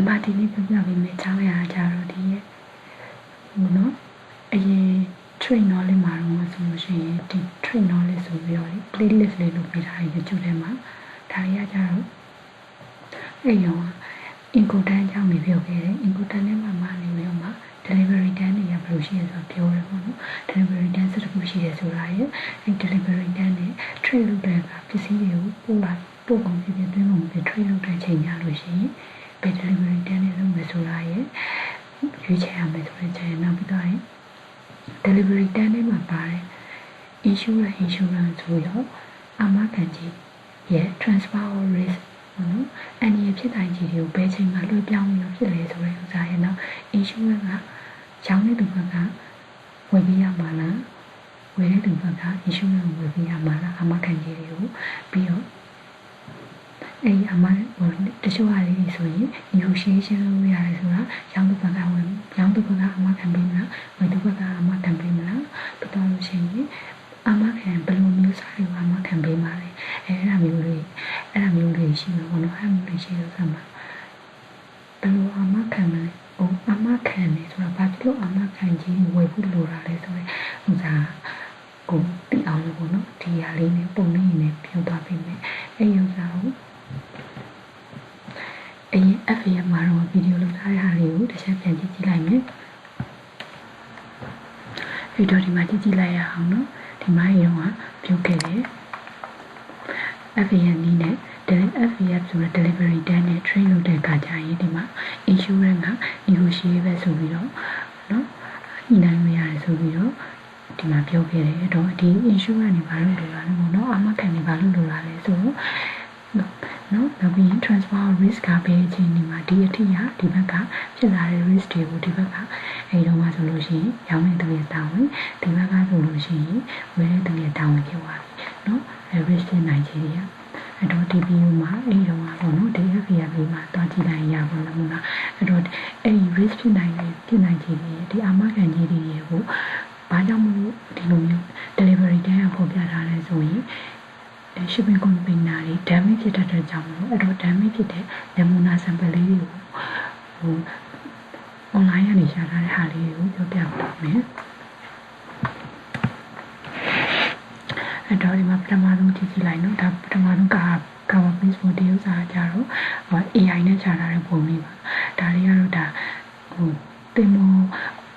ဘာဒီနေ့ပြပြပေးမယ်ချောင်းရကြတော့ဒီရဲ့ဟိုနော်အရင် train knowledge မှာတော့ဆိုလို့ရှိရင်ဒီ train knowledge ဆိုပြီးတော့ playlist လေးလုပ်ပေးထားတယ် YouTube ထဲမှာဒါရကြတော့အဲ့ရော incoterm ကြောင့်နေပြောခဲ့တယ် incoterm နဲ့မှနေပြီးတော့မှ delivery time တွေကဘယ်လိုရှိရဆိုတော့ပြောတယ်ပေါ့နော် delivery time စတစ်ခုရှိတယ်ဆိုတာရဲ့အဲ့ delivery time နဲ့ trade လုပ်တဲ့အခါပစ္စည်းတွေကိုပို့ကုန်ပြသွင်းကုန်ပြ trade လုပ်တဲ့ချိန်ညလို့ရှိရင်ဘယ် delivery time နဲ့လုပ်မယ်ဆိုတာရဲ့ရွေးချယ်ရမယ်ဆိုတဲ့ချိန်နောက်ပြီးတော့ delivery time နဲ့မှာပါတယ် insurance ဆိုတော့အာမခံကြီးရဲ့ transfer or risk နော်အန်ဒီဖြစ်တိုင်းကြီးတွေကိုဘယ်ချိန်မှာလွှဲပြောင်းပြီးဖြစ်လဲဆိုတဲ့ဥစားရဲ့နောက် insurance ကရောင်းတဲ့သူဘက်ကဝယ်ပေးရမှာလားဝယ်တဲ့သူဘက်က insurance ကိုဝယ်ပေးရမှာလားအာမခံကြီးတွေကိုပြီးတော့အဲ့ဒီအမှတချို့ဟာလေးတွေဆိုရင် negotiation လုပ်ရတယ်ဆိုတာရောင်းသူဘက်ကအာမခံပေးမလားဝယ်သူဘက်ကအမခံပေးမလားပြီးတော့လို့ရှိရင်အာမခံဘယ်လိုမျိုးစားတွေအာမခံပေးမှာလဲအဲ့ဒါမျိုးလေးရှိမှာပေါ့နော်အဲ့မျိုးလေးရှိလို့ဆိုမှာဘယ်လိုအာမခံမလဲအာမခံနေဆိုတာဘာဖြစ်လို့အာမခံကြီးဝယ်ဖို့လိုတာလဲဆိုရင်ဟိုဒါကိုသိအောင်လို့ပေါ့နော်ဒီဟာလေးနဲ့ပုံလေးနဲ့ပြောသွားပေးမယ်အဲ့ဥစ္စာကိုအရင် FAF မှာတော့ဗီဒီယိုလုပ်ထားတဲ့ဟာလေးကိုတစ်ချက်ပြန်ကြည့်လိုက်မယ်ဒီတော့ဒီမှာကြည့်လိုက်ရအောင်နော်ဒီမှာရေတော့ပြုတ်ခဲ့တယ် FAF နည်းနဲ့ FAF ဆိုတဲ့ delivery time နဲ့ train လုပ်တဲ့အခါကျရင်ဒီမှာ insurance က negotiable ဆိုပြီးတော့နော်ညှိနှိုင်းလို့ရတယ်ဆိုပြီးတော့ဒီမှာပြောခဲ့တယ်တော့ဒီ insurance တွေဘာလို့လိုလာလဲပေါ့နော်အာမခံတွေဘာလို့လိုလာလဲဆိုတော့နော်နောက်ပြီး transfer risk ကပဲအချိန်ဒီမှာဒီအထိရဒီဘက်ကဖြစ်လာတဲ့ risk တွေကိုဒီဘက်ကအဲဒီတော့မှဆိုလို့ရှိရင်ရောင်းတဲ့သူရဲ့တာဝန်ဒီဘက်ကဆိုလို့ရှိရင်ဝယ်တဲ့သူရဲ့တာဝန်ဖြစ်သွားပြီနော်အဲ risk ဖြစ်နိုင်ခြေတွေကအဲ့တော့ဒီ video မှာအဲဒီတော့ပေါ့နော်ဒီ FAF မှာတွားကြည့်လိုက်ရပါလို့မလားအဲ့တော့အဲဒီ risk ဖြစ်နိုင်ခြေတွေဒီအာမခံကြီးတွေကိုဘာကြောင့်မလို့ဒီလိုမျိုး delivery time ပေါ်ပြထားလဲဆိုရင်shipping container တွေ damage ဖြစ်တဲ့ကြောင့်မလို့အဲ့တော့ damage ဖြစ်တဲ့နမူနာ sample လေးတွေကို online ကနေရှာထားတဲ့ဟာလေးကိုပြောပြပါမယ်အဲ့တော့ဒီမှာပထမဆုံးကြည့်လိုက်နော်ဒါပထမဆုံးcover page ကိုတရုပ်စာကြတော့ AI နဲ့ရှာထားတဲ့ပုံလေးပါဒါလေးကတော့ဒါတင်မော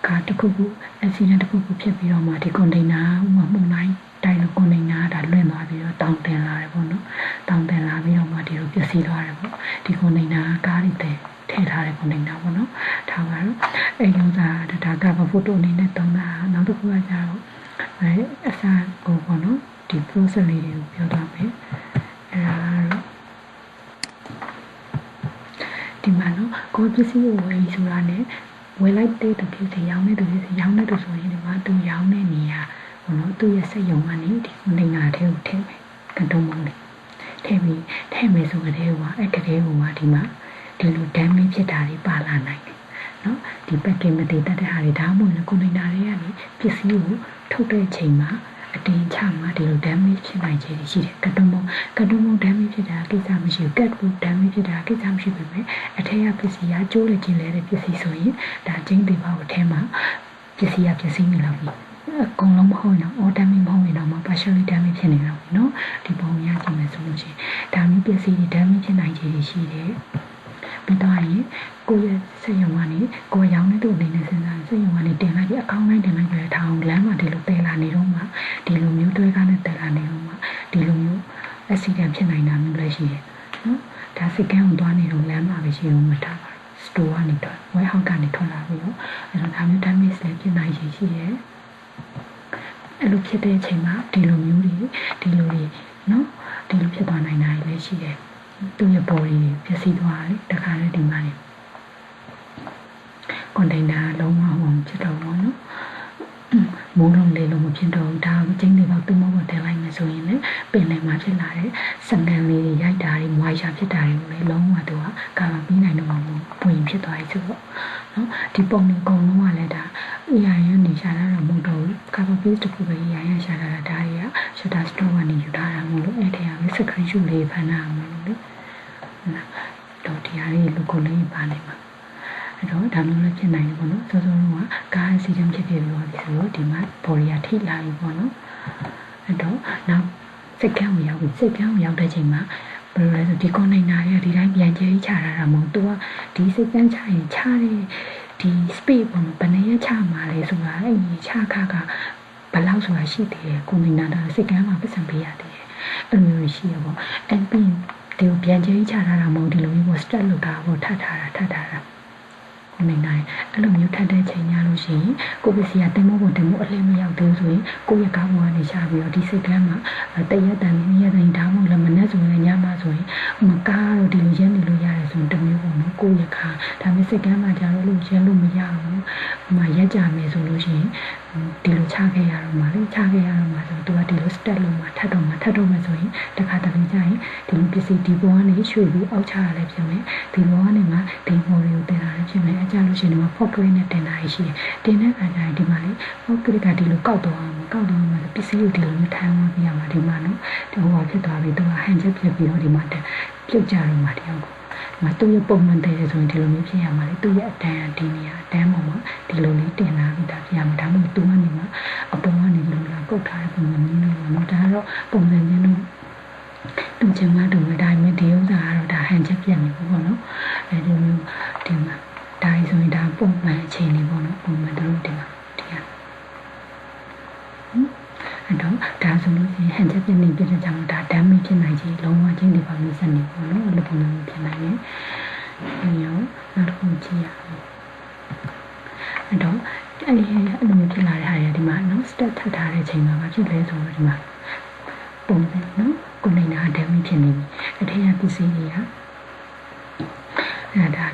ကတခုခု accident တခုခုဖြစ်ပြီးတော့မှဒီ container မှုနိုင်တိုင်းလို container ဒါလွင့်သွားပြီးတော့တောင်းတင်လာတယ်ပေါ့နော်တောင်းတင်လာပြီးတော့မှဒီလိုပျက်စီးသွားတယ်ပေါ့ဒီ container ကားတွေထည့်ထားတဲ့ container ပေါ့နော်ဒါကတော့အဲ့ဒီဥစားဒါက photo အနေနဲ့တောင်းတာနောက်တစ်ခုကကြတော့အစားကိုပေါ့နော်ဒီ process လေးတွေကိုပြောသွားမယ်အဲ့ဒါကတော့ဒီမှာနော်ကိုယ်ပစ္စည်းကိုဝယ်ဆိုတာနဲ့ဝယ်လိုက်တဲ့သူဖြစ်တယ်ရောင်းတဲ့သူဖြစ်တယ်ရောင်းတဲ့သူဆိုရင်ဒီမှာသူရောင်းတဲ့နေရာဘောနော်သူရဲ့စက်ရုံကနေဒီcontainerထဲကိုထည့်မယ်ကတော့မဟုတ်လေထည့်မယ်ဆိုကြတဲ့ဟိုအဲ့ကလေးဟိုဒီမှာဒီလို damage ဖြစ်တာတွေပါလာနိုင်တယ်နော်ဒီ packing မတည်တတ်တဲ့ဟာတွေဒါမှမဟုတ် container တွေကနေပစ္စည်းကိုထုတ်တဲ့ချိန်မှာအတင်းချမှာဒီလို damage ဖြစ်နိုင်ခြေရှိတယ်ကတော့မဟုတ် damage ဖြစ်တာကိစ္စမရှိဘူး cat book damage ဖြစ်တာကိစ္စမရှိဘူးပဲအထက်ကပစ္စည်းကကျိုးလေကျင်လဲတဲ့ပစ္စည်းဆိုရင်ဒါချင်းတွေပါအထဲမှာပစ္စည်းကပျက်စီးနေလောက်ပြီအကုန်လုံးမဟုတ်တော့ all damage မဟုတ်ရင်တော့ partially damage ဖြစ်နေတော့ပြီနော်ဒီပုံရကြည့်မယ်ဆိုလို့ရှိရင်ဒါမျိုးပစ္စည်းတွေ damage ဖြစ်နိုင်ခြေရှိတယ်ပြီးတော့ရင်ကိုယ့်ရဲ့စက်ရုံကနေကိုယ်ရောင်းတဲ့သူအနေနဲ့စဉ်းစားစက်ရုံကနေတင်လိုက်ပြီးအကောင့်လိုက်တင်လိုက်ပြီးထားအောင်လမ်းမှာဒီလိုတည်လာနေတော့မှဒီလိုမျိုးတွဲကားနဲ့တည်လာနေတော့မှဒီလိုမျိုး accident ဖြစ်နိုင်တာမျိုးလည်းရှိတယ်နော်ဒါစကန်ကိုသွားနေတော့လမ်းမှာပဲရှိတော့မှထားပါ store ကနေတော့ warehouse ကနေထွက်လာပြီးတော့အဲ့တော့ဒါမျိုး damage လည်းဖြစ်နိုင်ရှိတယ်အဲ့လိုဖြစ်တဲ့အချိန်မှာဒီလိုမျိုးတွေနော်ဒီလိုဖြစ်သွားနိုင်တာလည်းရှိတယ်သူ့ရဲ့ body တွေပျက်စီးသွားတယ်တခါလေဒီမှာနေ container လုံးဝဖြစ်တော့ဘောနော်မိုးလုံးလေးလုံးမဖြစ်တော့ဒါကျင်းတွေပေါ့သူ့မဟုတ်တယ်လိုက်မယ်ဆိုရင်လည်းပင်လယ်မှာဖြစ်လာတဲ့စံကန်လေးတွေရိုက်တာတွေမွာရှာဖြစ်တာတွေကိုလည်းလုံးဝသူကကာလာပြီးနိုင်တော့မှပွင့်ဖြစ်သွားပြီဆိုတော့နော်ဒီပုံတွေအကုန်လုံးကလည်းဒါ AI ရနေရှာတာတော့မဟုတ်တော့ဘူး cover page တစ်ခုပဲ AI ရရှာတာဒါတွေက shutter store ကနေယူထားတာမဟုတ်လို့အဲ့ထဲကပဲ screenshot လေးဖမ်းတာမဟုတ်လို့လေ တော့တရားလေးလူကိုလေးပါနေမှာအဲ့တော့ဒါမျိုးလည်းဖြစ်နိုင်တယ်ပေါ့နော်စောစောကကားစီတန်းဖြစ်ပြီးတော့ဒီဆိုဒီမှာဘော်ရီယာထိလာပြီပေါ့နော်အဲ့တော့နောက်စိတ်ကန်းကိုရောက်ပြီးစိတ်ကန်းကိုရောက်တဲ့ချိန်မှာဘယ်လိုလဲဆိုဒီကွန်တိန်နာတွေကဒီတိုင်းပြန်ကျဲချထားတာမဟုတ်သူကဒီစိတ်ကန်းချရင်ချတဲ့ဒီ space ပေါ့နော်ဘယ်နည်းချမှာလဲဆိုတာအဲ့ဒီချခါကဘယ်လောက်ဆိုတာရှိသေးတယ်ကွန်တိန်နာတော့စိတ်ကန်းမှာပတ်စံပေးရတယ်အဲ့လိုမျိုးရှိရပေါ့အဲ့ပြီးဒီပြန်ကျဲချထားတာမဟုတ်ဒီလိုမျိုးပေါ့ start လုပ်တာပေါ့ထပ်ထားတာနေနိုင်အဲ့လိုမျိုးထပ်တဲ့ချိန်ရလို့ရှိရင်ကိုပစ္စည်းကတင်မို့တင်မို့အလင်းမရောက်သေးဆိုရင်ကိုယ့်ရဲ့ကောင်းကနေချပြီးတော့ဒီစိတ်ကမ်းမှာတရက်တန်နည်းရက်တန်ဒါမှမဟုတ်လည်းမနဲ့ဆိုရင်ညမှာဆိုရင်မကားတော့ဒီလိုရမ်းနေလို့ရတယ်ဆိုရင်တမျိုးပေါ့နော်ကိုယ့်ရဲ့ခါဒါပေမဲ့စိတ်ကမ်းမှာကြာတော့လို့ရမ်းလို့မရဘူးဟိုရက်ကြမယ်ဆိုလို့ရှိရင်ဒီလိုချခဲ့ရတော့မှလေချခဲ့ရတော့မှဆိုသူကဒီလို step လုံးမှာထပ်တော့မှဆိုရင်တခါတည်းကျရင်ဒီလိုပစ္စည်းဒီဘောကနေရွှေ့ပြီးအောက်ချရလည်းဖြစ်မယ်ဒီဘောကနေမှဒီဘောတွေကိုတင်လာလည်းဖြစ်မယ်အကြလို့ရှိရင်ဒီမှာ pocket နဲ့တင်လာရှိတယ်တင်တဲ့အခါကျရင်ဒီမှာလေ pocket ကဒီလိုကောက်တော့အောင်ပစ္စည်းကိုဒီလိုမျိုးထိုင်ဝင်ပြရမှာဒီမှာနော်ဒီဟိုဖြစ်သွားပြီသူကဟန်ချက်ဖြစ်ပြီးတော့ဒီမှာပြုတ်ကြတော့မှတယောက်ကိုမသူ့ရဲ့ပုံမှန်တဲ့ဆိုရင်ဒီလိုမျိုးဖြစ်ရမှာလေသူ့ရဲ့အတန်းဒီနေရာအတန်းပေါ်မှာဒီလိုလေးတင်လာပြီးသားဖြစ်ရမှာဒါမှမဟုတ်သူကနေမှအပေါ်ကနေဒီလိုလာကုတ်ထားတဲ့ပုံစံမျိုးလို့နော်ဒါကတော့ပုံစံချင်းလို့တူချင်မှတူမယ်ဒါပေမဲ့ဒီဥစ္စာကတော့ဒါဟန်ချက်ပြတ်နေပေါ့နော်အဲဒီမျိုးဒီမှာဒါဆိုရင်ဒါပုံမှန်အခြေအနေပေါ့နော်ပုံမှန်တို့ဒီမှာဒီဟာအဲ့တော့ဒါဆိုလို့ရှိရင်ဟန်ချက်ပြတ်နေပြတဲ့ကြောင့်ဒါ damage ဖြစ်နိုင်ခြင်းလုံးဝချင်းဒီပါမျိုးစနေပေါ့နော်အဲ့လိုပုံစံမျိုးဖြစ်နိုင်တယ်အဲ့ရောနောက်တစ်ခုကြည့်ရအောင်အဲ့တော့အဲ့လိုမျိုးဖြစ်လာတဲ့ဟာတွေဒီမှာနော် step ထပ်ထားတဲ့ချိန်မှာဖြစ်လဲဆိုတော့ဒီမှာပုံစံနော်ကိုနေနာ damage ဖြစ်နေပြီအထက်ကပစ္စည်းတွေကအဲ့ဒါ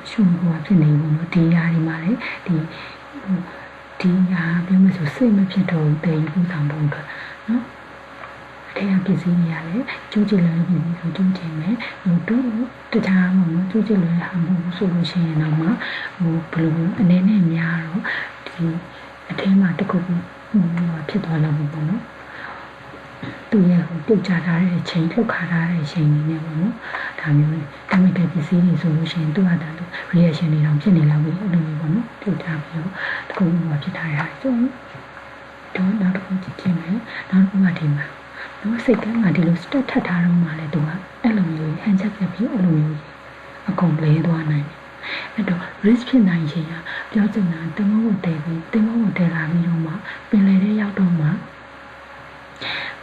ရှုံးဟိုဖြစ်နေဘူးနော်ဒီဟာဒီမှာလေဒီဟာပြောမှဆိုစိတ်မဖြစ်တော့ဘူးတည်ယူဆောင်ဖို့အတွက်နော်အထက်ကပစ္စည်းတွေရတယ်ကျိုးကျလွယ်ပြီးဆိုကျိုးကျင်မယ်ဟိုတို့တခြားပေါ့နော်ကျိုးကျလွယ်ဟာမဟုတ်ဘူးဆိုလို့ရှိရင်တော့မှဟိုဘယ်လိုအနေနဲ့များတော့ဒီအထက်မှာတစ်ခုခုဖြစ်သွားလောက်ဘူးပေါ့နော်သူရဲ့ဟိုပြုတ်ချထားတဲ့ချိန်လှုပ်ခါထားတဲ့ချိန်နေနဲ့ပေါ့နော်ဒါမျိုးလေတမိတဲ့ပစ္စည်းတွေဆိုလို့ရှိရင်သူ့ဟာတည်း reaction တွေတောင်ဖြစ်နေလောက်ပြီအဲ့လိုမျိုးပေါ့နော်ပြုတ်ချပြီးတော့တစ်ခုခုဖြစ်ထားရတာဆိုတော့နောက်တစ်ခုကြည့်ချင်မယ်နောက်တစ်ခုကဒီမှာနော်စိတ်ကမှဒီလို step ထပ်ထားတော့မှလေသူကအဲ့လိုမျိုးဟန်ချက်ပြပြီးအဲ့လိုမျိုးအကုန်လဲသွားနိုင်တယ်အဲ့တော့ risk ဖြစ်နိုင်ခြင်းကပြောချင်တာတင်မောကိုတဲပြီးတင်မောကိုတဲလာပြီးတော့မှပင်လယ်ထဲရောက်တော့မှ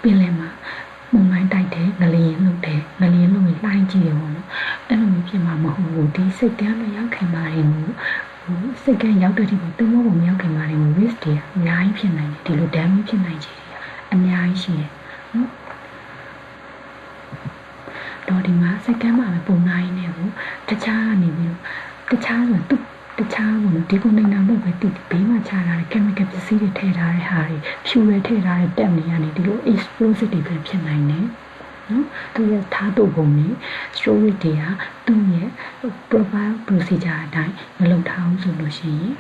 ပင်လယ်မှာမုန်တိုင်းတိုက်တယ်ငလျင်လှုပ်တယ်ငလျင်လှုပ်ရင်လှိုင်းကြည့်တယ်ပေါ့နော်အဲ့လိုမျိုးဖြစ်မှာမဟုတ်ဘူးဒီစိတ်ကမ်းမရောက်ခင်မှာရင်စိတ်ကမ်းရောက်တဲ့ဒီကိုတင်မောကိုမရောက်ခင်မှာရင် risk တွေအများကြီးဖြစ်နိုင်တယ်ဒီလို damage ဖြစ်နိုင်ခြင်းတွေအများကြီးရှိတယ်နော်တော့ဒီမှာစိတ်ကမ်းမှာပဲပုံနိုင်နေကိုတခြားကနေပြီးတခြားဆိုသူတခြားပေါ့နော်ဒီကိုနေတာမဟုတ်ပဲတိဘေးမှာချထားတဲ့ chemical ပစ္စည်းတွေထည့်ထားတဲ့ဟာတွေဖြူရထည့်ထားတဲ့တက်နေကနေဒီလို explosive တွေဖြစ်နိုင်တယ်နော်သူရဲ့ထားတုပ်ပုံနဲ့ storage တွေကသူ့ရဲ့ profile procedure အတိုင်းမလုပ်ထားဘူးဆိုလို့ရှိရင်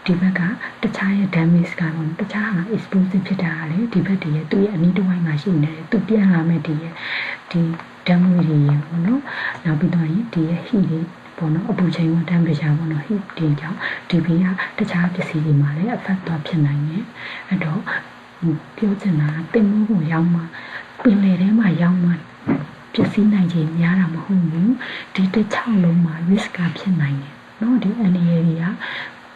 ဒီဘက်ကတခြားရဲ့ damage ကတော့တခြားဟာ explosive ဖြစ်တာလေဒီဘက်တည်းရဲ့သူ့ရဲ့အနီးတစ်ဝိုက်မှာရှိနေတယ်သူပြန်လာမဲ့ဒီ damage တွေရေပေါ့နော်နောက်ပြီးတော့ဒီရဲ့ heat တွေပေါ့နော်အပူချိန်က temperature ပေါ့နော် heat တွေကြောင့်ဒီဘေးကတခြားပစ္စည်းတွေမှာလည်း affect သွားဖြစ်နိုင်တယ်အဲ့တော့ပြောချင်တာတင်မိုးကိုရောက်မှပင်လယ်ထဲမှာရောက်မှပစ္စည်းနိုင်ခြင်းများတာမဟုတ်ဘူးဒီတစ်ချောင်းလုံးမှာ risk ကဖြစ်နိုင်တယ်နော်ဒီအနေအရတွေက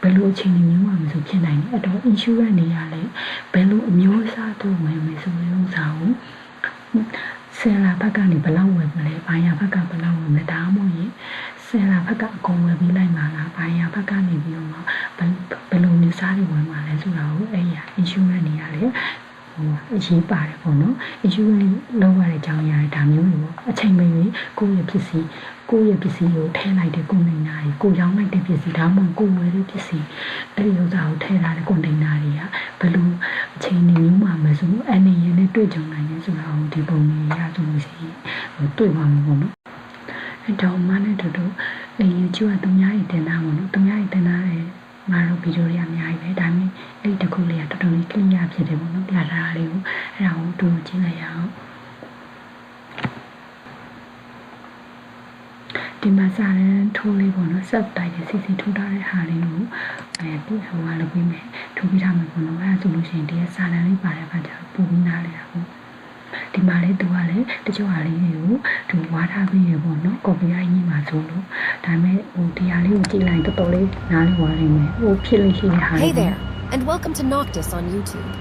ဘယ်လိုအခြေအနေမျိုးမှမဆိုဖြစ်နိုင်တယ်အဲ့တော့ insurance တွေရလဲဘယ်လိုအမျိုးအစားတို့ဝင်မယ်ဆိုလို့ဥစားကိုဆယ်လာဘက်ကနေဘယ်လောက်ဝင်မလဲဘာညာဘက်ကဘယ်လောက်ဝင်မလဲဒါမှမဟုတ်ရင်ဆယ်လာဘက်ကအကုန်ဝင်ပြီးလိုက်မှာလားဘာညာဘက်ကနေပြီးတော့ဘယ်လိုမျိုးစားတွေဝင်မှာလဲဆိုတာကိုအဲ့ရ insurance တွေရလဲဟိုအရေးပါတယ်ပေါ့နော် insurance လောက်ရတဲ့အကြောင်းအရာတွေဒါမျိုးတွေပေါ့အချိန်မရွေးကိုယ့်ရဲ့ပစ္စည်းကိုထည့်လိုက်တဲ့ကွန်တိန်နာတွေကိုရောင်းလိုက်တဲ့ပစ္စည်းဒါမှမဟုတ်ကိုဝယ်တဲ့ပစ္စည်းအဲ့ဒီဥစ္စာကိုထည့်ထားတဲ့ကွန်တိန်နာတွေကဘယ်လိုအချိန်မျိုးမှမဆိုအနေရနဲ့တွေ့ကြုံနိုင်လဲဆိုတာကိုဒီပုံလေးရဆိုလို့ရှိရင်တွေ့ပါမှာပေါ့နော်အဲ့တော့မနဲ့တူYouTube ကသူများကြီးတင်တာပေါ့နော်သူများကြီးတင်တာလေငါတို့ဗီဒီယိုတွေအများကြီးပဲဒါပေမဲ့အဲ့ဒီတစ်ခုလေးကတော်တော်လေး clear ဖြစ်တယ်ပေါ့နော်ပြထားတာလေးကိုအဲ့ဒါကိုတူကြည့်လိုက်ရအောင် ဒီမှာစာရန်ထိုးလေးပေါ့နော်ဆက်တိုက်တဲ့စီစီထိုးထားတဲ့ဟာလေးကိုပြဟိုကလုပ်ပေးမယ်ထိုးပြထားမယ်ပေါ့နော်အဲ့ဒါဆိုလို့ရှိရင်ဒီစာရန်လေးပါတဲ့အခါကျပုံပြီးနားလဲတာပေါ့ဒီမှာလေသူကလည်းတချို့ဟာလေးတွေကိုသူဝါထားပြီးရပေါ့နော်ကော်ပီရိုက်ကြီးမှာဆိုလို့ဒါပေမဲ့ဟိုဒီဟာလေးကိုကြည့်လိုက်တော်တော်လေးနားလေးဝါလိမ့်မယ်ဟိုဖြစ်လို့ရှိတဲ့ဟာ Hey there and welcome to Noctis on YouTube.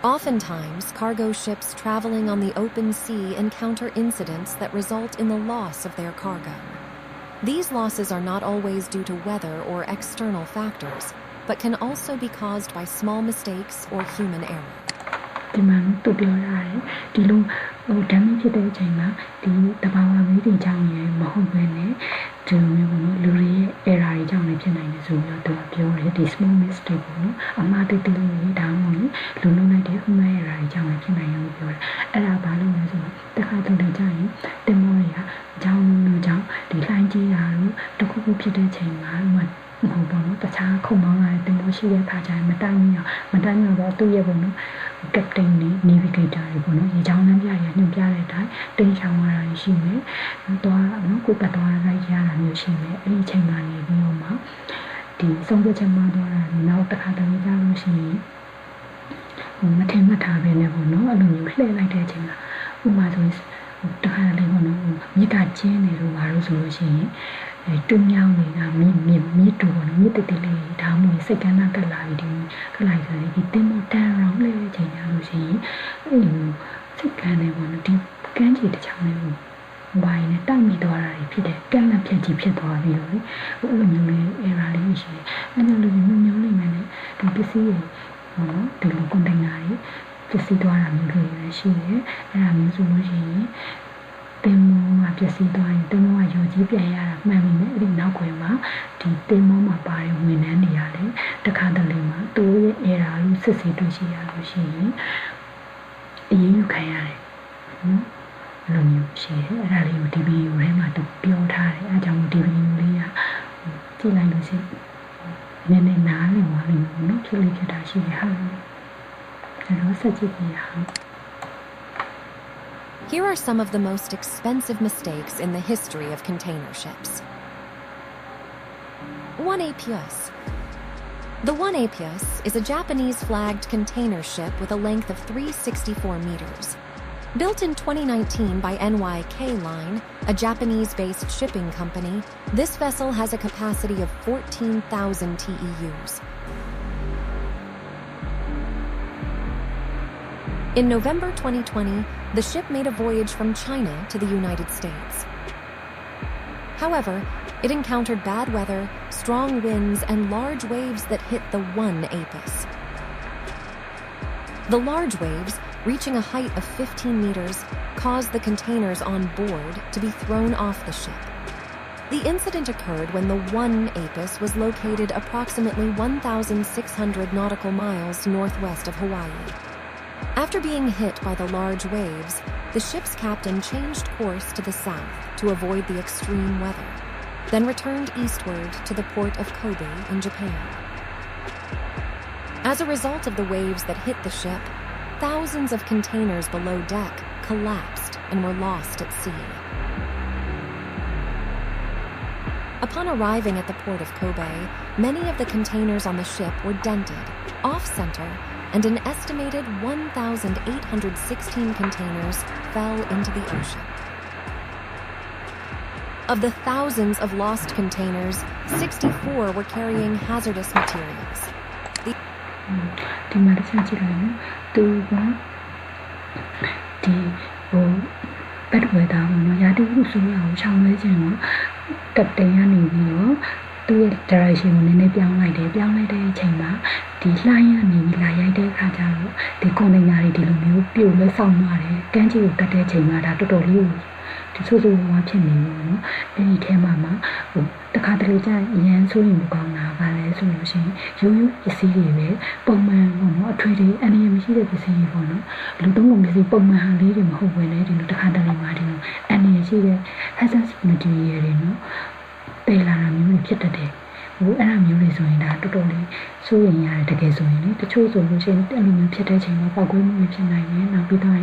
Oftentimes, cargo ships traveling on the open sea encounter incidents that result in the loss of their cargo. These losses are not always due to weather or external factors, but can also be caused by small mistakes or human error. ဒီမှာသူပြောရတယ်ဒီလိုဟိုဓာတ်မိဖြစ်တဲ့အချိန်မှာဒီတဘာဝမျိုးတွေကြောင့်ရမဟုတ်ဘဲနဲ့ဒီလိုမျိုးပေါ့နော်လူတွေရဲ့ error တွေကြောင့်လည်းဖြစ်နိုင်တယ်ဆိုပြီးတော့သူကပြောတယ်ဒီ small mistake ပေါ့နော်အမှားတိတ်တိတ်လေးဒါမှမဟုတ်လူလုံးလိုက်တဲ့ human error တွေကြောင့်လည်းဖြစ်နိုင်တယ်လို့ပြောတယ်အဲ့ဒါဘာလို့လဲဆိုတော့တခါတလေကြာရင်တင်မောတွေကအကြောင်းမျိုးကြောင့်ဒီလှိုင်းကြီးတာတို့တခုခုဖြစ်တဲ့အချိန်မှာမဟုတ်ပါဘူးတခြားခုံမောင်းလာတဲ့တင်မောရှိတဲ့အခါကျရင်မတိုင်းတော့သူ့ရဲ့ပေါ့နော်ကပတိန်နဲ့ navigator တွေပေါ့နော်ရေချောင်းလမ်းပြရညွှန်ပြတဲ့အတိုင်းတင်းချောင်းရတာရှိမယ်။သွားနော်ကိုပတ်သွားလိုက်ရတာမျိုးရှိမယ်။အဲ့ဒီအချိန်မှာနေပြီးတော့မှဒီဆုံးဖြတ်ချက်မှသွားတာနောက်တစ်ခါတည်းကြာလို့ရှိရင်မထင်မှတ်ထားပဲနဲ့ပေါ့နော်အဲ့လိုမျိုးလှည့်လိုက်တဲ့အချိန်မှာဥပမာဆိုရင်တခါတည်းပေါ့နော်မြေတာကျင်းနေလို့ပါလို့ဆိုလို့ရှိရင်တွင်းမြောင်းတွေကမြစ်တူပေါ့နော်မြစ်တလေးဒါမှမဟုတ်စိတ်ကန်းကလာပြီးဒီခလိုက်ဆိုရင်ဒီတင်မတန်ရောင်းလေးချိန်ရလို့ရှိရင်အဲ့လိုစိတ်ကန်းနေပေါ့နော်ဒီကန်းကြီးတစ်ချောင်းလေးကိုဝိုင်းနဲ့တိုက်မိသွားတာဖြစ်တယ်ကန်းလက်ဖြတ်ကြီးဖြစ်သွားပြီးတော့လေအဲ့လိုမျိုးလေး error လေးရှိတယ်အဲ့လိုမျိုးလေးနဲ့ဒီပစ္စည်းတွေပေါ့နော်ဒီလို container တွေပစ္စည်းသွားတာမျိုးတွေလည်းရှိတယ်အဲ့ဒါမျိုးဆိုလို့ရှိရင်တင်မောကပစ္စည်းသွားရင်တင်မောကရောကြီးပြန်ရတာမှန်ပြီနဲ့အဲ့ဒီနောက်ွယ်မှာဒီတင်မောမှာပါတဲ့ဝန်ထမ်းတွေရတယ်တခါတလေမှာသူ့ရဲ့ error လို့စစ်ဆေးတွေ့ရှိရလို့ရှိရင်အရေးယူခံရတယ်နော်အဲ့လိုမျိုးရှိတယ်အဲ့ဒါလေးကိုဒီဗီဒီယိုထဲမှာသူပြောထားတယ်အဲအကြောင်းဒီဗီဒီယိုလေးကကြည့်လိုက်လို့ရှိရင်နည်းနည်းနားလည်သွားလိမ့်မယ်နော်ဖြစ်လိမ့်ဖြစ်တာရှိတယ်ဟာအဲ့တော့ဆက်ကြည့်ပြရအောင်Here are some of the most expensive mistakes in the history of container ships. 1 Apius. The 1 Apius is a Japanese-flagged container ship with a length of 364 meters. Built in 2019 by NYK Line, a Japanese-based shipping company, this vessel has a capacity of 14,000 TEUs. In November 2020, the ship made a voyage from China to the United States. However, it encountered bad weather, strong winds, and large waves that hit the 1 Apus. The large waves, reaching a height of 15 meters, caused the containers on board to be thrown off the ship. The incident occurred when the 1 Apus was located approximately 1,600 nautical miles northwest of Hawaii. After being hit by the large waves, the ship's captain changed course to the south to avoid the extreme weather, then returned eastward to the port of Kobe in Japan. As a result of the waves that hit the ship, thousands of containers below deck collapsed and were lost at sea. Upon arriving at the port of Kobe, many of the containers on the ship were dented, off-center, and an estimated 1,816 containers fell into the ocean. Of the thousands of lost containers, 64 were carrying hazardous materials. The သူ့ရဲ့ direction ကိုနည်းနည်းပြောင်းလိုက်တဲ့အချိန်မှာဒီလှိုင်းရနေပြီးလာရိုက်တဲ့အခါကျတော့ဒီ container တွေဒီလိုမျိုးပြုတ်လဲဆောင်းသွားတယ်ကမ်းခြေကိုတက်တဲ့အချိန်မှာဒါတော်တော်လေးကိုဒီဆိုးဆိုးဝါးဖြစ်နေလို့နော်အဲဒီထဲမှာဟိုတခါတလေကျရင်အရန်ဆိုရင်မကောင်းတာပါလဲဆိုလို့ရှိရင်ရိုးရိုးပစ္စည်းတွေပဲပုံမှန်ပေါ့နော်အထွေတွေအနေနဲ့မရှိတဲ့ပစ္စည်းတွေပေါ့နော်လူသုံးကုန်ပစ္စည်းပုံမှန်ဟာလေးတွေမဟုတ်ဘဲနဲ့ဒီလိုတခါတလေမှာဒီလိုအနေနဲ့ရှိတဲ့ hazardous material တွေနော်ပေလာတာမျိုးဖြစ်တတ်တယ်ဟိုအဲ့ဒါမျိုးလေးဆိုရင်ဒါတော်တော်လေးစိုးရင်ရတယ်တကယ်ဆိုရင်လေတချို့ဆိုလို့ရှိရင်အဲ့လိုမျိုးဖြစ်တဲ့ချိန်မှာပောက်ကွဲမှုတွေဖြစ်နိုင်တယ်နောက်ပြီးတော့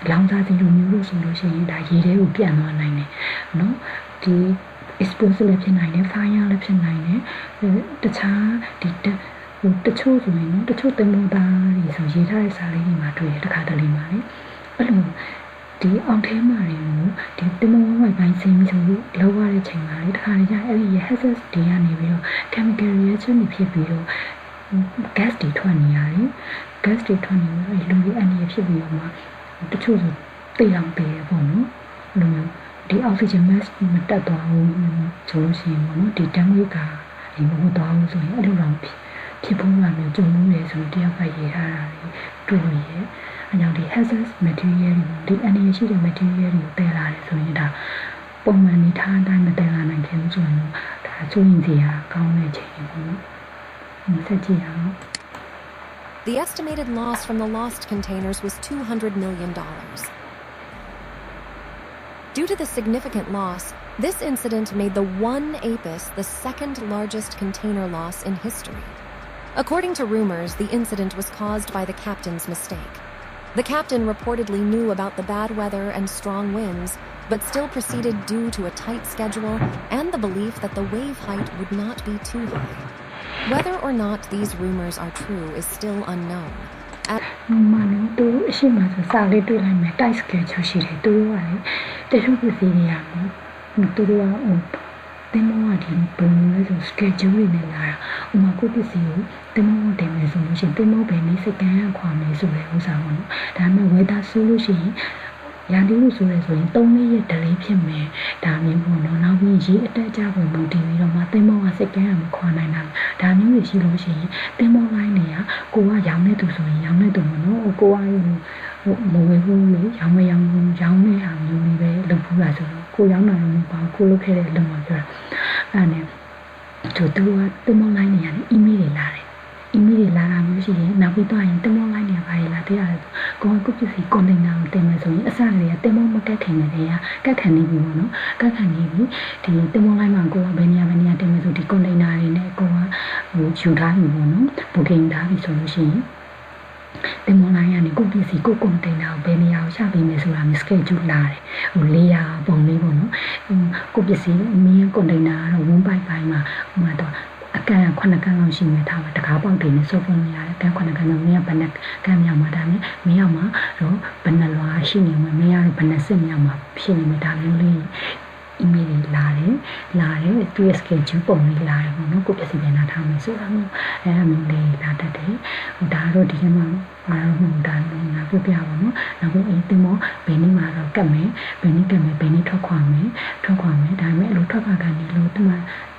လောင်စာစီလိုမျိုးလို့ဆိုလို့ရှိရင်ဒါရေထဲကိုပြန်သွားနိုင်တယ်နော်ဒီ explosive လည်းဖြစ်နိုင်တယ် fire လည်းဖြစ်နိုင်တယ်တခြားဒီတချို့ဆိုရင်နော်တချို့တင်မောသားတွေဆိုရေးထားတဲ့စာလေးတွေမှာတွေ့ရတခါတလေမှာလေအဲ့လိုဒီအောင်ထဲမှာတွေကိုဒီတင်မောဝိုင်ပိုင်းဆင်းပြီးဆိုလို့လောက်ရတဲ့ချိန်မှာလေတခါလေကျအဲ့ဒီ hazard တွေကနေပြီးတော့ chemical reaction တွေဖြစ်ပြီးတော့ gas တွေထွက်နေရတယ် gas တွေထွက်နေလို့လူတွေအနေဖြစ်ပြီးတော့မှတချို့ဆိုတိတ်အောင်ပေးရပေါ့နော်လူမျိုးဒီ oxygen mask မတက်သွားဘူးဆိုလို့ရှိရင်ပေါ့နော်ဒီ damage ကဒီမဟုတ်တော့ဘူးဆိုရင်အဲ့လိုတော့ဖြစ်ဖို့မှမျိုးကြုံလို့ရဆိုတယောက်ကရေးထားတာတွေ့လို့ရအကြောင်းဒီ hazardous material တွေဒီအနေရှိတဲ့ material တွေတည်လာတယ်ဆိုရင်ဒါပုံမှန်နေထားအတိုင်းမတည်လာနိုင်ခင်ဆိုရင်ဒါစိုးရင်စရာကောင်းတဲ့ချိန်ပေါ့နော်ဆက်ကြည့်ရအောင် The estimated loss from the lost containers was $200 million. Due to the significant loss, this incident made the one APIS the second largest container loss in history. According to rumors, the incident was caused by the captain's mistake. The captain reportedly knew about the bad weather and strong winds, but still proceeded due to a tight schedule and the belief that the wave height would not be too high. Whether or not these rumors are true is still unknown. Manu tu si masa sali tu lai me tight schedule si le tu ai te su ku si ya mo tu wa te mo wa di bu le so schedule ni la ma ku pi si te mo de me so lo sin te mo be ni second ya khwa me so le usa mo no da me weather so lo sin ရာသီဥတုဆိုရဲဆိုရင်3ရက် delay ဖြစ်မယ်ဒါမျိုးပေါ့နော်နောက်ပြီးရေအတက်အကျပုံမူတည်ပြီးတော့မှသင်္ဘောကစက်ကန်းမခွာနိုင်တာဒါမျိုးတွေရှိလို့ရှိရင်သင်္ဘောလိုင်းတွေကကိုကရောင်းနေသူဆိုရင်ရောင်းနေသူပေါ့နော်ကိုကမဝယ်ဘူးလေရောင်းနေတဲ့ဟာမျိုးတွေပဲလုပ်ဘူးလားဆိုတော့ကိုရောင်းတာလည်းမပေါ့ကိုလုပ်ခဲ့တဲ့လုံမှာပြောတာအဲ့နဲ့သူကသင်္ဘောလိုင်းတွေကနေ email တွေလာတယ်email တွေလာတာမျိုးရှိရင်နောက်ပြီးတော့ရင်တင်မောလိုင်းတွေပါလာတဲ့ရတယ်ကိုကပစ္စည်းကွန်တိန်နာကိုတင်မယ်ဆိုရင်အစကတည်းကတင်မောမကတ်ခင်နေတယ်ကတ်ခံနေပြီပေါ့နော်ကတ်ခံနေပြီဒီတင်မောလိုင်းမှာကိုကဘယ်နေရာတင်မယ်ဆိုဒီကွန်တိန်နာတွေနဲ့ကိုကယူထားပြီပေါ့နော်ဘုကင်ထားပြီဆိုလို့ရှိရင်တင်မောလိုင်းကနေကိုပစ္စည်းကိုကွန်တိန်နာကိုဘယ်နေရာကိုချပေးမယ်ဆိုတာမျိုး schedule လာတယ်လေယာပုံလေးပေါ့နော်ကိုပစ္စည်းအမင်းကွန်တိန်နာကတော့1 by 5မှာဟိုမှာတော့အကန်9ကန်လောက်ရှိနေထားပါတကားပေါက်တွေနဲ့စောဖုန်းရတယ်ကန်9ကန်တော့မင်းကဘယ်နဲ့ကန်မြောက်မှာဒါနဲ့မင်းရောက်မှာတော့ဘယ်နှလွာရှိနေမှာမင်းကတော့ဘယ်နှစစ်မြောက်မှာဖြစ်နေမှာဒါမျိုးလေး email တွေလာတယ်သူရဲ့ schedule ပုံလေးလာတယ်ပေါ့နော်ကိုပစ္စည်းပြန်လာထားမယ်ဆိုတာမျိုးအဲ့ဒါမျိုးလေးလာတတ်တယ်ဟိုဒါတော့ဒီကမှာဘာလို့ဒါနာပြပြပါနော်နောက်ပြီးတင်မောဘယ်နည်းမှာတော့ကတ်မယ်ဘယ်နည်းကတ်မယ်ဘယ်နည်းထွက်ခွာမယ်ဒါပေမဲ့အလိုထွက်ခွာကနေလို့တ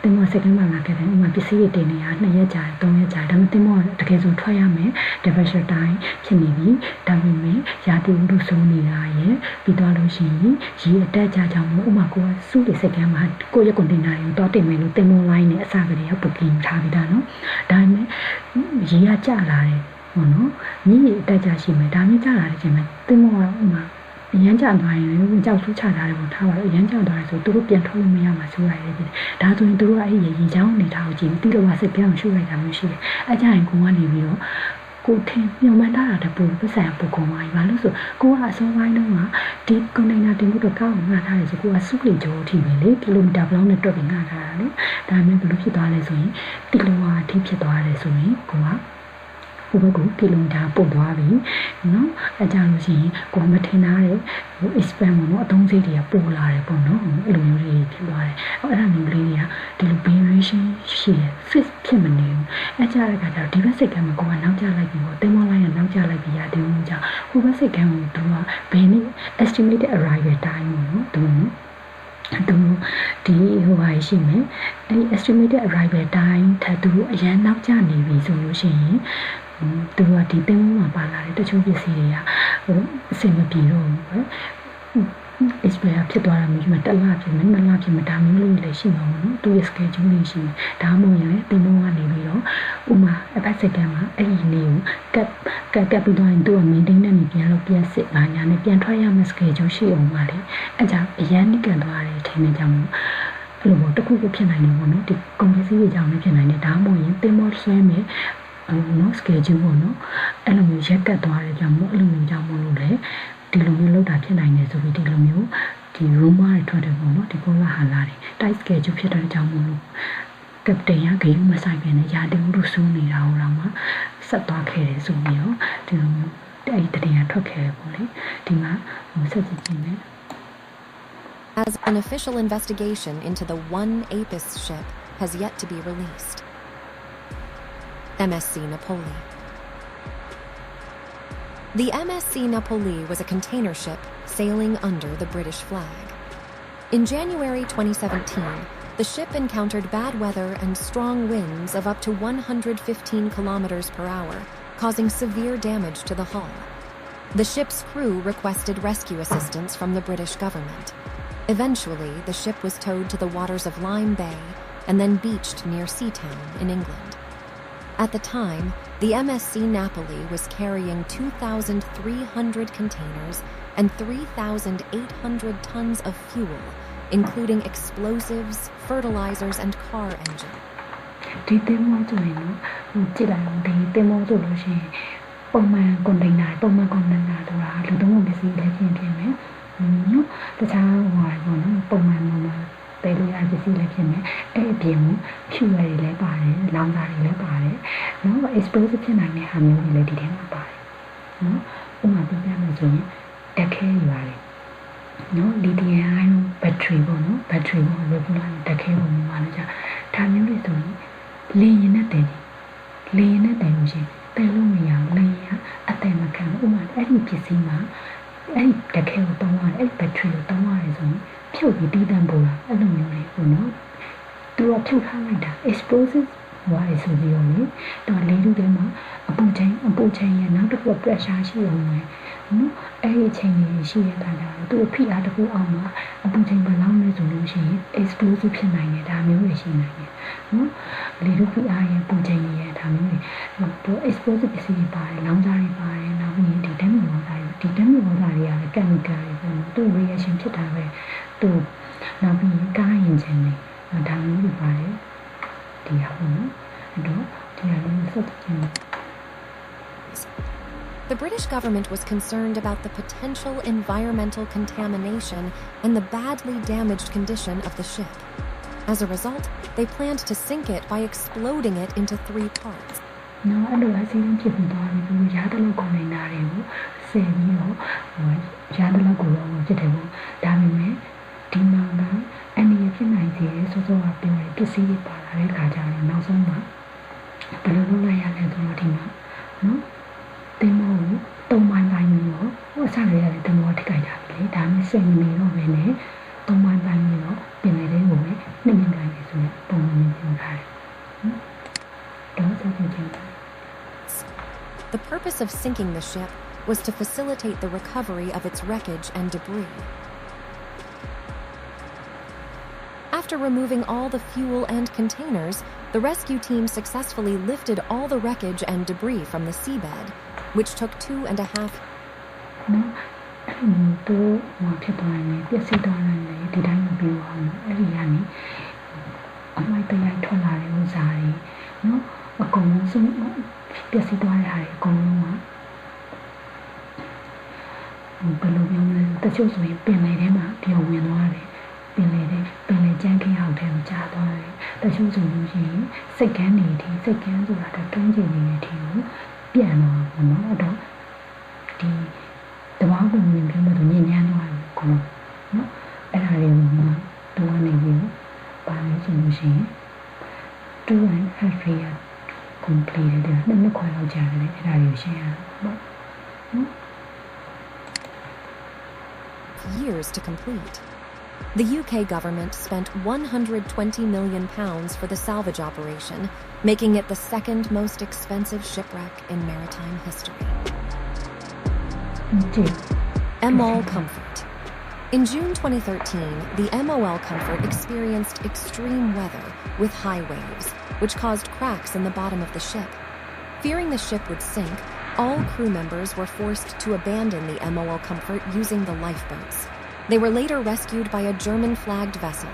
င်မောစက္ကန့်မှလာခဲ့တယ်ဥမာပစ္စည်းတွေတင်နေရ2ရက်ကြာ3ရက်ကြာဒါပေမဲ့တင်မောတကယ်ဆိုထွက်ရမယ် temperature time ဖြစ်နေပြီဒါပေမဲ့ရာသီဥတုဆိုးနေတာရယ်ပြီးတော့လို့ရှိရင်ရေအတက်ကြကြောင်လို့ဥမာကိုကစုတွေစက္ကန့်မှာကိုရက်ကွန်တိန်နာတွေကိုတော့တင်မယ်လို့တင်မော line နဲ့အစကတည်းက booking ထားပြီးသားနော်ဒါပေမဲ့ရေကကျလာတယ်ဟုတ်နော်မြည်အတက်ကြရှိမယ်ဒါမျိုးကျလာတဲ့ချိန်မှာတင်မောကဥမာအရန်ကြသွားရင်လည်းကြောက်ဆူးချထားတယ်ပေါ့ထားပါတော့အရန်ကြသွားတယ်ဆိုသူတို့ပြန်ထုတ်လို့မရမှာဆိုရတယ်ဖြစ်တယ်ဒါဆိုရင်သူတို့ကအဲ့ဒီရေချောင်းနေထားကိုကြည့်ပြီးတော့စက်ပြောင်းရှုလိုက်တာမျိုးရှိတယ်အဲ့ကြရင်ကိုကနေပြီးတော့ကိုထင်ညှော်မှန်းထားတာတပူပတ်စံပူကုန်ပါပြီဘာလို့ဆိုကိုကအစောပိုင်းတုန်းကဒီကွန်တိန်နာတင်ဖို့တော့ကောက်ငှားထားတယ်ဆိုကိုကစုလေကျော်အထိပဲလေကီလိုမီတာဘလောက်နဲ့တွက်ပြီးငှားထားတာလေဒါမှမဟုတ်ဘယ်လိုဖြစ်သွားလဲဆိုရင်ကီလိုဝါအထိဖြစ်သွားတယ်ဆိုရင်ကိုကဟိုဘက်ကကီလိုမီတာပို့သွားပြီနော်အဲကြောင့်လို့ရှိရင်ကိုမထင်ထားတဲ့expand ပေါ့နော်အသုံးစိတ်တွေကပို့လာတယ်ပေါ့နော်အဲ့လိုမျိုးတွေဖြစ်သွားတယ်အဲ့ဒါမျိုးလေးတွေကဒီလို variation ရှိတယ် fix ဖြစ်မနေဘူးအဲကြတဲ့အခါကျတော့ဒီဘက်စိတ်ကမှာကိုကနောက်ကျလိုက်ပြီပေါ့တင်မောလိုင်းကနောက်ကျလိုက်ပြီရတယ်ဦးကြောင့်ဟိုဘက်စိတ်ကကိုသူကဘယ်နည်း estimated arrival time ပေါ့နော်သူဒီဟိုဟာရှိမယ်အဲ့ estimated arrival time ထပ်သူအရန်နောက်ကျနေပြီဆိုလို့ရှိရင်သူကဒီတင်မောမှာပါလာတဲ့တချို့ပစ္စည်းတွေကအဆင်မပြေတော့ဘူးပဲ expire ဖြစ်သွားတာမျိုးမှတစ်လဖြစ်မယ်နှစ်လဖြစ်မယ်ဒါမျိုးလေးလည်းရှိမှာပေါ့နော်သူရဲ့ schedule လေးရှိမယ်ဒါမှမဟုတ်ရင်လည်းတင်မောကနေပြီးတော့ဥမာအပတ်စက္ကန့်မှာအဲ့ဒီနေ့ကိုကတ်ပြီးတော့ရင်သူက maintain နဲ့ပြန်လို့ပြန်စစ်ပါညာနဲ့ပြန်ထွက်ရမယ့် schedule ရှိအောင်ပါလေအဲကြောင့်အရန်နိကန်သွားတယ်ထင်နေကြမှာအဲ့လိုပေါ့တစ်ခုခုဖြစ်နိုင်တယ်ပေါ့နော်ဒီ complexity တွေကြောင့်လည်းဖြစ်နိုင်တယ်ဒါမှမဟုတ်ရင်တင်မောဆွဲမယ်နော် schedule ပေါ့နော်အဲ့လိုမျိုးရက်ကတ်သွားတယ်ကြောင့်မို့အဲ့လိုမျိုးကြောင့်မို့လို့လေ ဒီလိုမျိုးလောက်တာဖြစ်နိုင်တယ်ဆိုပြီးဒီလိုမျိုးဒီ rumor တွေထွက်တယ်ပေါ့နော်ဒီကောလာဟာလာတွေ tight schedule ဖြစ်တဲ့အကြောင်းမို့လို့ကပတိန်ကဂိမ်းမဆိုင်ပြန်နဲ့ရာတင်မှုစူးနေတာဟိုတော့မှဆက်သွားခဲ့တယ်ဆိုပြီးတော့ဒီလိုမျိုးအဲ့ဒီတရင်ထွက်ခဲ့တယ်ပေါ့လေဒီမှာဟိုဆက်ကြည့်နေ As an official investigation into the one Apis ship has yet to be released. MSC Napoli. The MSC Napoli was a container ship sailing under the British flag. In January 2017, the ship encountered bad weather and strong winds of up to 115 kilometers per hour, causing severe damage to the hull. The ship's crew requested rescue assistance from the British government. Eventually, the ship was towed to the waters of Lyme Bay and then beached near Seatown in England. At the time, the MSC Napoli was carrying 2,300 containers and 3,800 tons of fuel, including explosives, fertilizers, and car engine. ဒီတင်မောဆိုရင်တော့ဟိုကြည့်လိုက်အောင်ဒီတင်မောဆိုလို့ရှိရင်ပုံမှန်ကွန်တိန်နာဆိုတာလူသုံးပစ္စည်းလည်းဖြစ်မယ်နော်တခြားဟိုပါပေါ့နော်ပုံမှန်မှာတဲလို့ရပစ္စည်းလည်းဖြစ်မယ်အဲ့အပြင်ဖြူရည်လည်းပါတယ်လောင်စာတွေလည်းပါတယ်နော် explosive ဖြစ်နိုင်တဲ့ဟာမျိုးတွေလည်းဒီထဲမှာပါတယ်နော်ဥပမာပြပြမယ်ဆိုရင်တက်ခဲယူရတယ်နော်လီသီယမ်အိုင်ဘက်ထရီပေါ့နော်ဘက်ထရီပေါ့ regular တက်ခဲပုံမှာလည်းကြာဒါမျိုးတွေဆိုရင်လေရင်နဲ့တယ်လို့ရှိရင်တဲလို့မရဘူးလေရင်အတယ်မခံဥပမာအဲ့ဒီပစ္စည်းမှာအဲ့ဒီတက်ခဲကိုတောင်းရတယ်အဲ့ဒီဘက်ထရီကိုတောင်းရတယ်ဆိုရင်ဖြုတ်ပြီးတီးတန့်ပေါ်တာအဲ့လိုမျိုးလေးပေါ့နော်သူကဖြုတ်ထားလိုက်တာ explosive ဟိုရဆိုပြီးတော့လေတော့လေးလူတွေမှာအပူချိန်ရနောက်တစ်ခု pressure ရှိအောင်လေနော်အဲ့ဒီအချိန်ကြီးရှိရတာကြတော့သူ့ဖိအားတစ်ခုအောင်မှာအပူချိန်ဘယ်လောက်လဲဆိုလို့ရှိရင် explosive ဖြစ်နိုင်တယ်ဒါမျိုးတွေရှိနိုင်တယ်နော်လေးလူဖိအားရဲ့ပူချိန်ရဲ့ဒါမျိုးတွေသူ explosive ပစ္စည်းတွေပါတယ်လောင်စာတွေပါတယ်နောက်ပြီးဒီဓာတ်မြေဩဇာတွေကလည်း chemical တွေပေါ့နော်သူ reaction ဖြစ်တာပဲသူနောက်ပြီးကားရင်ချင်းတွေဒါမျိုးတွေပါတယ်ဒီဟာပေါ့နော်အဲ့တော့ဒီဟာလေးဆက်ကြည့် The British government was concerned about the potential environmental contamination and the badly damaged condition of the ship. As a result, they planned to sink it by exploding it into 3 parts. No, I don't like seeing people dying. We had a local scenario, saying, you know, had a local vegetable, damn Dimana, and if you like this, also have been to see it by a Kajan and also not. But I don't like a little no? Demo, don't mind by me, what's a real little more to get up, damn, send me over there, don't mind by me, been a little way, living like this way, don't The purpose of sinking the ship was to facilitate the recovery of its wreckage and debris. After removing all the fuel and containers, the rescue team successfully lifted all the wreckage and debris from the seabed, which took 2.5 years to complete. The UK government spent £120 million for the salvage operation, making it the second most expensive shipwreck in maritime history. MOL Comfort. In June 2013, the MOL Comfort experienced extreme weather with high waves, which caused cracks in the bottom of the ship. Fearing the ship would sink, all crew members were forced to abandon the MOL Comfort using the lifeboats. They were later rescued by a German-flagged vessel.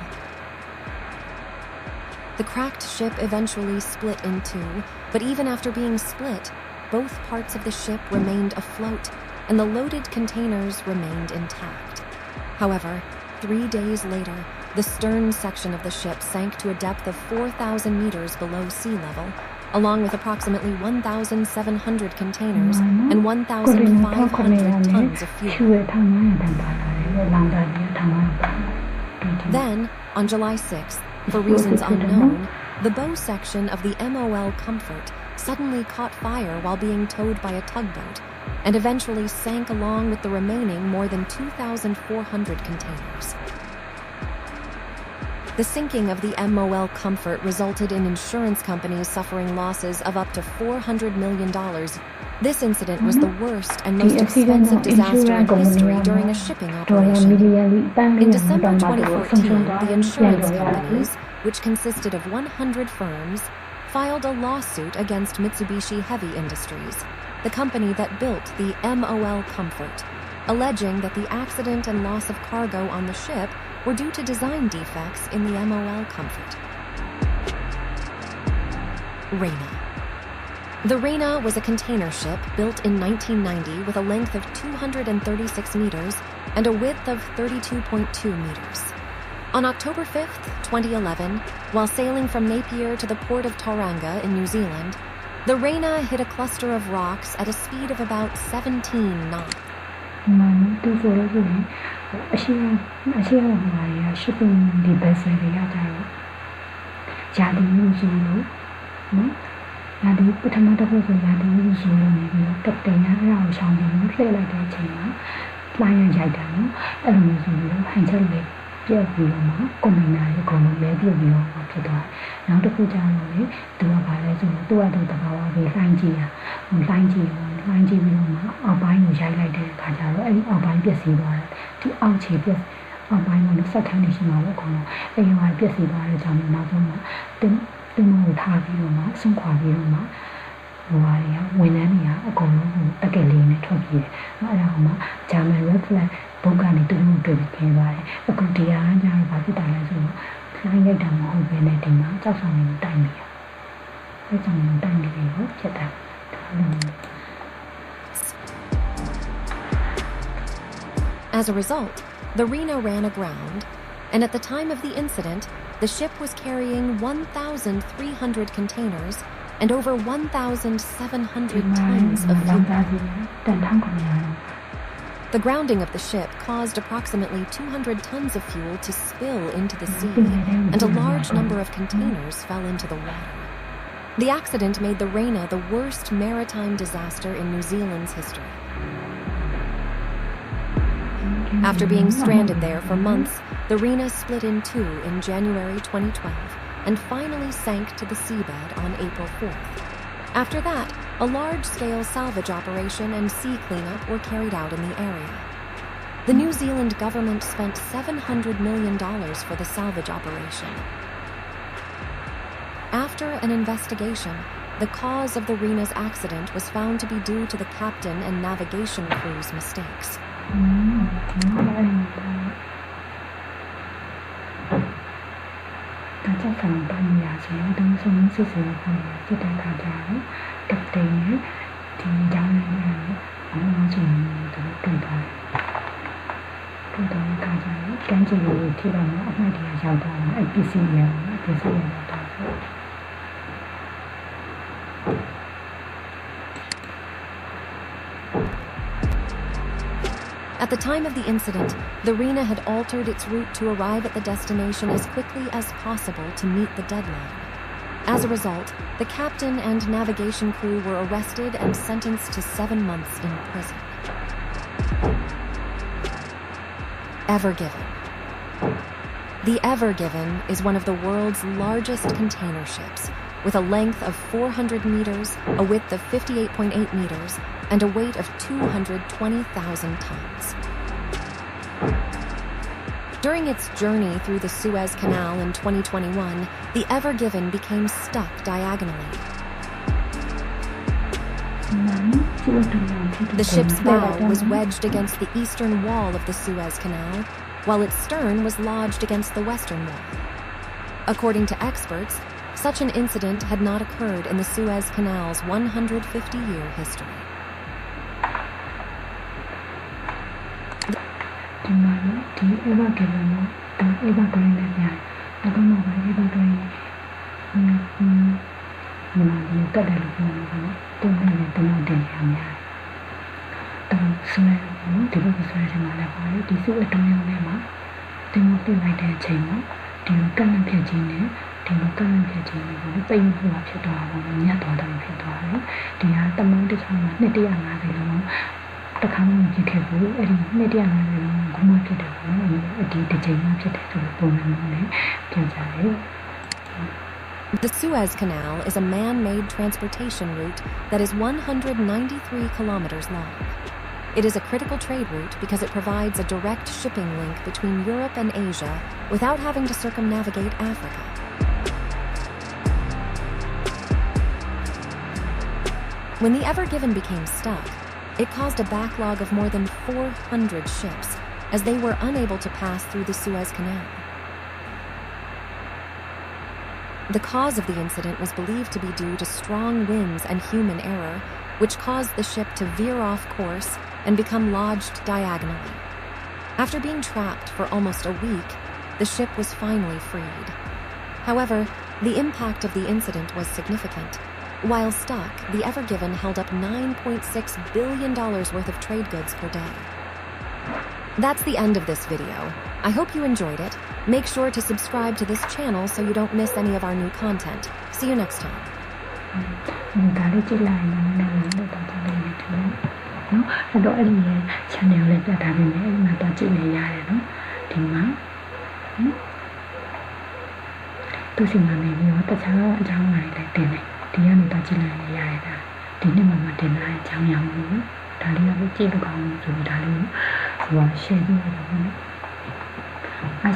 The cracked ship eventually split in two, but even after being split, both parts of the ship remained afloat, and the loaded containers remained intact. However, 3 days later, the stern section of the ship sank to a depth of 4,000 meters below sea level, along with approximately 1,700 containers and 1,500 tons of fuel. Then, on July 6th, for reasons unknown, the bow section of the MOL Comfort suddenly caught fire while being towed by a tugboat, and eventually sank along with the remaining more than 2,400 containers. The sinking of the MOL Comfort resulted in insurance companies suffering losses of up to $400 million. This incident was the worst and most expensive disaster in history during a shipping operation. In December 2014, the insurance companies, which consisted of 100 firms, filed a lawsuit against Mitsubishi Heavy Industries, the company that built the MOL Comfort, alleging that the accident and loss of cargo on the ship were due to design defects in the MOL Comfort. Reina. The Reina was a container ship built in 1990 with a length of 236 meters and a width of 32.2 meters. On October 5th, 2011, while sailing from Napier to the port of Tauranga in New Zealand, the Reina hit a cluster of rocks at a speed of about 17 knots. As a result, the Reina ran aground, and at the time of the incident, the ship was carrying 1,300 containers and over 1,700 tons of fuel. The grounding of the ship caused approximately 200 tons of fuel to spill into the sea, and a large number of containers fell into the water. The accident made the Reina the worst maritime disaster in New Zealand's history. After being stranded there for months, the Reina split in two in January 2012 and finally sank to the seabed on April 4th. After that, a large-scale salvage operation and sea cleanup were carried out in the area. The New Zealand government spent $700 million for the salvage operation. After an investigation, the cause of the Reina's accident was found to be due to the captain and navigation crew's mistakes. At the time of the incident, the Reina had altered its route to arrive at the destination as quickly as possible to meet the deadline. As a result, the captain and navigation crew were arrested and sentenced to 7 months in prison. Ever Given. The Ever Given is one of the world's largest container ships, with a length of 400 meters, a width of 58.8 meters, and a weight of 220,000 tons. During its journey through the Suez Canal in 2021, the Ever Given became stuck diagonally. The ship's bow was wedged against the eastern wall of the Suez Canal, while its stern was lodged against the western wall. According to experts, such an incident had not occurred in the Suez Canal's 150-year history. ever given ever going there I don't know why ever going you know you got a little don't know the more than so the book is very much about this is a doing them they won't be like that chamber they will come and pitch in it they will come and pitch in it the pain who have to have yet or them to they are the most of the day and I don't the common people and media market the chain market to the The Suez Canal is a man-made transportation route that is 193 kilometers long. It is a critical trade route because it provides a direct shipping link between Europe and Asia without having to circumnavigate Africa. When the Ever Given became stuck, it caused a backlog of more than 400 ships as they were unable to pass through the Suez Canal. The cause of the incident was believed to be due to strong winds and human error, which caused the ship to veer off course and become lodged diagonally. After being trapped for almost a week, the ship was finally freed. However, the impact of the incident was significant. While stuck, the Ever Given held up $9.6 billion worth of trade goods per day. That's the end of this video. I hope you enjoyed it. Make sure to subscribe to this channel so you don't miss any of our new content. See you next time. I